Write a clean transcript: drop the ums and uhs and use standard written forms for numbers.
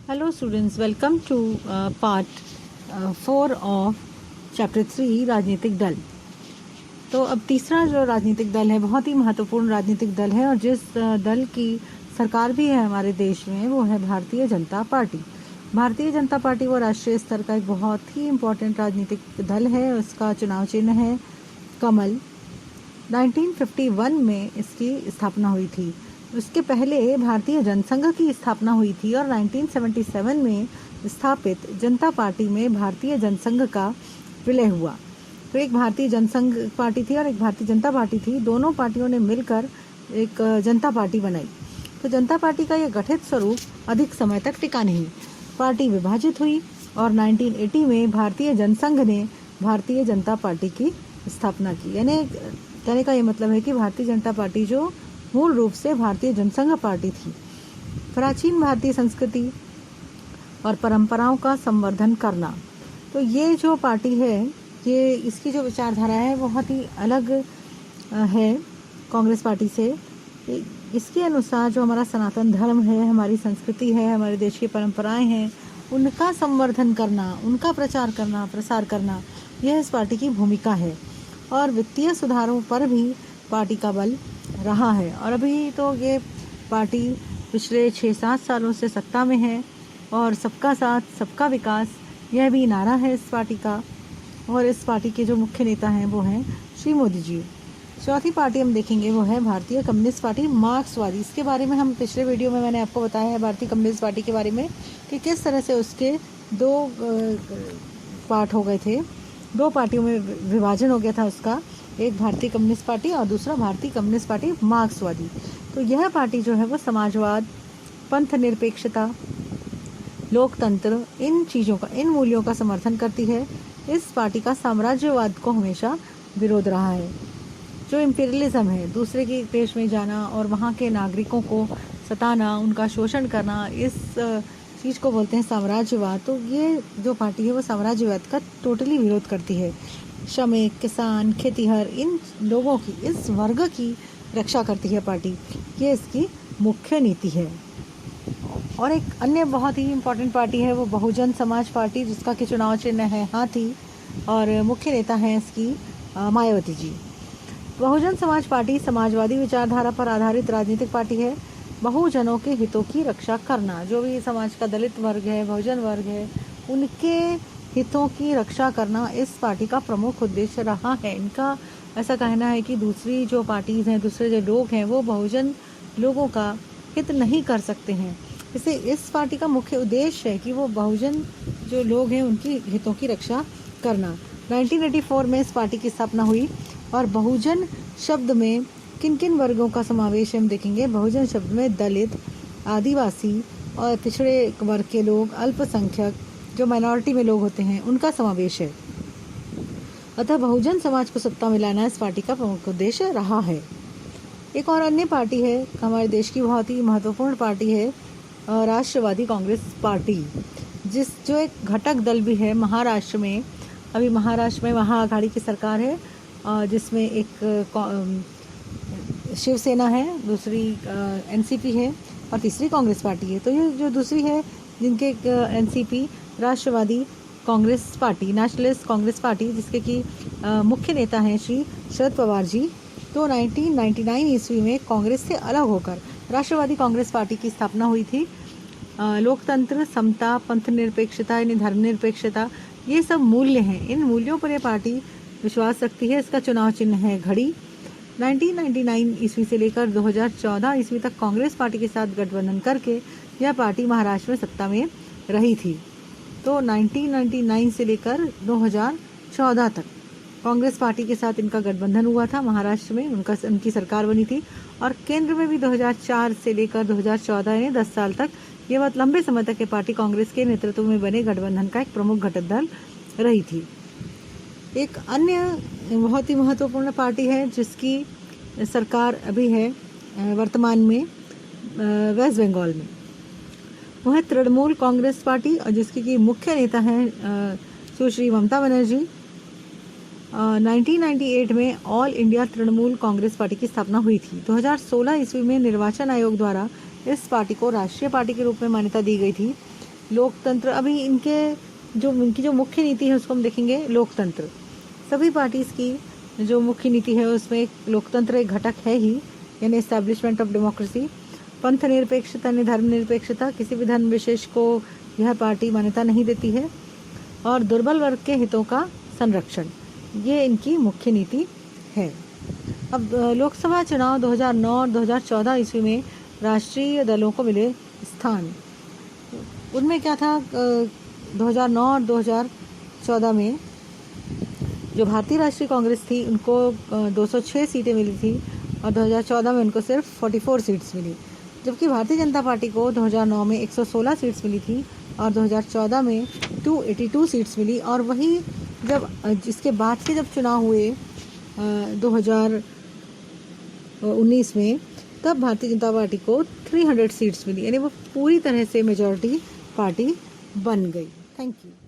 Hello students, welcome to part 4 of chapter 3 राजनीतिक दल। तो अब तीसरा जो राजनीतिक दल है बहुत ही महत्वपूर्ण राजनीतिक दल है और जिस दल की सरकार भी है हमारे देश में वो है भारतीय जनता पार्टी। भारतीय जनता पार्टी वो राष्ट्रीय स्तर का एक बहुत ही इम्पोर्टेंट राजनीतिक दल है। उसका चुनाव चिन्ह है कमल। 1951 में इसकी स्थापना हुई थी। उसके पहले भारतीय जनसंघ की स्थापना हुई थी और 1977 में स्थापित जनता पार्टी में भारतीय जनसंघ का विलय हुआ। तो एक भारतीय जनसंघ पार्टी थी और एक भारतीय जनता पार्टी थी। दोनों पार्टियों ने मिलकर एक जनता पार्टी बनाई। तो जनता पार्टी का यह गठित स्वरूप अधिक समय तक टिका नहीं। पार्टी विभाजित हुई और 1980 में भारतीय जनसंघ ने भारतीय जनता पार्टी की स्थापना की। यानी कहने का ये मतलब है कि भारतीय जनता पार्टी जो मूल रूप से भारतीय जनसंघ पार्टी थी। प्राचीन भारतीय संस्कृति और परंपराओं का संवर्धन करना। तो ये जो पार्टी है ये इसकी जो विचारधारा है बहुत ही अलग है कांग्रेस पार्टी से। इसके अनुसार जो हमारा सनातन धर्म है, हमारी संस्कृति है, हमारे देश की परंपराएं हैं, उनका संवर्धन करना, उनका प्रचार करना, प्रसार करना, यह इस पार्टी की भूमिका है। और वित्तीय सुधारों पर भी पार्टी का बल रहा है। और अभी तो ये पार्टी पिछले 6-7 सालों से सत्ता में है और सबका साथ सबका विकास यह भी नारा है इस पार्टी का। और इस पार्टी के जो मुख्य नेता हैं वो हैं श्री मोदी जी। चौथी पार्टी हम देखेंगे वो है भारतीय कम्युनिस्ट पार्टी मार्क्सवादी। इसके बारे में हम पिछले वीडियो में मैंने आपको बताया है भारतीय कम्युनिस्ट पार्टी के बारे में कि किस तरह से उसके दो पार्ट हो गए थे, दो पार्टियों में विभाजन हो गया था उसका, एक भारतीय कम्युनिस्ट पार्टी और दूसरा भारतीय कम्युनिस्ट पार्टी मार्क्सवादी। तो यह पार्टी जो है वो समाजवाद, पंथ निरपेक्षता, लोकतंत्र, इन चीज़ों का, इन मूल्यों का समर्थन करती है। इस पार्टी का साम्राज्यवाद को हमेशा विरोध रहा है। जो इम्पीरियलिज्म है, दूसरे के देश में जाना और वहाँ के नागरिकों को सताना, उनका शोषण करना, इस चीज़ को बोलते हैं साम्राज्यवाद। तो ये जो पार्टी है वो साम्राज्यवाद का टोटली विरोध करती है। श्रमिक, किसान, खेतीहर, इन लोगों की, इस वर्ग की रक्षा करती है पार्टी। ये इसकी मुख्य नीति है। और एक अन्य बहुत ही इम्पोर्टेंट पार्टी है वो बहुजन समाज पार्टी, जिसका कि चुनाव चिन्ह है हाथी और मुख्य नेता हैं इसकी मायावती जी। बहुजन समाज पार्टी समाजवादी विचारधारा पर आधारित राजनीतिक पार्टी है। बहुजनों के हितों की रक्षा करना, जो भी समाज का दलित वर्ग है, बहुजन वर्ग है, उनके हितों की रक्षा करना इस पार्टी का प्रमुख उद्देश्य रहा है। इनका ऐसा कहना है कि दूसरी जो पार्टीज़ हैं, दूसरे जो लोग हैं, वो बहुजन लोगों का हित नहीं कर सकते हैं। इसे इस पार्टी का मुख्य उद्देश्य है कि वो बहुजन जो लोग हैं उनकी हितों की रक्षा करना। 1984 में इस पार्टी की स्थापना हुई और बहुजन शब्द में किन किन वर्गों का समावेश हम देखेंगे। बहुजन शब्द में दलित, आदिवासी और पिछड़े वर्ग के लोग, अल्पसंख्यक, जो माइनॉरिटी में लोग होते हैं, उनका समावेश है। अतः बहुजन समाज को सत्ता में लाना इस पार्टी का प्रमुख उद्देश्य रहा है। एक और अन्य पार्टी है, हमारे देश की बहुत ही महत्वपूर्ण पार्टी है राष्ट्रवादी कांग्रेस पार्टी, जो एक घटक दल भी है महाराष्ट्र में। अभी महाराष्ट्र में महाआघाड़ी की सरकार है जिसमें एक शिवसेना है, दूसरी एनसीपी है और तीसरी कांग्रेस पार्टी है। तो ये जो दूसरी है जिनके NCP Rashtravadi Congress Party, Nationalist Congress Party, जिसके कि मुख्य नेता हैं श्री शरद पवार जी। तो 1999 ईस्वी में कांग्रेस से अलग होकर राष्ट्रवादी कांग्रेस पार्टी की स्थापना हुई थी। लोकतंत्र, समता, पंथ निरपेक्षता यानी धर्मनिरपेक्षता, ये सब मूल्य हैं। इन मूल्यों पर यह पार्टी विश्वास रखती है। इसका चुनाव चिन्ह है घड़ी। 1999 ईस्वी से लेकर 2014 ईस्वी तक कांग्रेस पार्टी के साथ गठबंधन करके यह पार्टी महाराष्ट्र में सत्ता में रही थी। तो 1999 से लेकर 2014 तक कांग्रेस पार्टी के साथ इनका गठबंधन हुआ था महाराष्ट्र में, उनकी सरकार बनी थी। और केंद्र में भी 2004 से लेकर 2014 यानी 10 साल तक, ये बहुत लंबे समय तक ये पार्टी कांग्रेस के नेतृत्व में बने गठबंधन का एक प्रमुख घटक दल रही थी। एक अन्य बहुत ही महत्वपूर्ण पार्टी है जिसकी सरकार अभी है वर्तमान में वेस्ट बंगाल में, वो है तृणमूल कांग्रेस पार्टी और जिसकी की मुख्य नेता हैं सुश्री ममता बनर्जी। 1998 में all India Trinamool Congress party की स्थापना हुई थी। 2016 ईस्वी में निर्वाचन आयोग द्वारा इस पार्टी को राष्ट्रीय पार्टी के रूप में मान्यता दी गई थी। लोकतंत्र, अभी इनकी जो मुख्य नीति है उसको हम देखेंगे। लोकतंत्र, सभी पार्टीज़ की जो मुख्य नीति है उसमें लोकतंत्र एक घटक है ही, यानी एस्टैब्लिशमेंट ऑफ डेमोक्रेसी। पंथ निरपेक्षता यानी धर्मनिरपेक्षता, किसी भी धर्म विशेष को यह पार्टी मान्यता नहीं देती है। और दुर्बल वर्ग के हितों का संरक्षण, ये इनकी मुख्य नीति है। अब लोकसभा चुनाव 2009 और 2014 ईस्वी में राष्ट्रीय दलों को मिले स्थान, उनमें क्या था? 2009 और 2014 में जो भारतीय राष्ट्रीय कांग्रेस थी उनको 206 सीटें मिली थी और 2014 में उनको सिर्फ 44 सीट्स मिली, जबकि भारतीय जनता पार्टी को 2009 में 116 सीट्स मिली थी और 2014 में 282 सीट्स मिली। और वही जब इसके बाद के जब चुनाव हुए 2019 में, तब भारतीय जनता पार्टी को 300 सीट्स मिली, यानी वो पूरी तरह से मेजॉरिटी पार्टी बन गई। Thank you.